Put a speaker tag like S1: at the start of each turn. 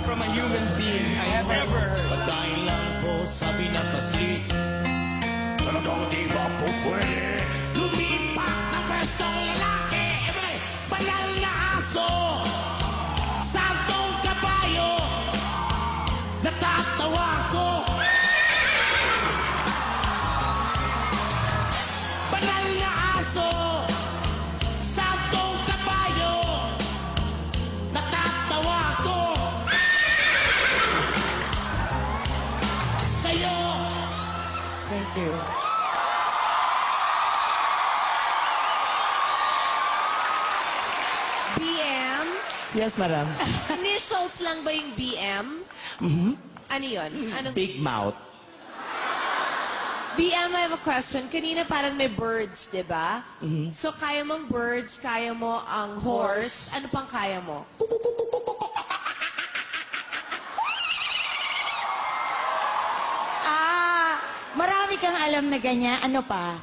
S1: coming from a human being I have ever heard.
S2: Pagkain lang po, sabi ng pasli. Talagang di ba po pwede? Lumipat ng pwestong lalaki. May banal na aso. Santong kabayo. Natatawa ko. Banal na aso. Santong kabayo. Natatawa ko. Sa'yo.
S3: Thank you.
S4: BM?
S3: Yes, madam.
S4: Initials lang ba yung BM? Ano yun? Anong...
S3: Big mouth.
S4: BM, I have a question. Kanina parang may birds, di ba? So, kaya mong birds, kaya mo ang horse. Ano pang kaya mo?
S5: Marami kang alam na ganyan. Ano pa?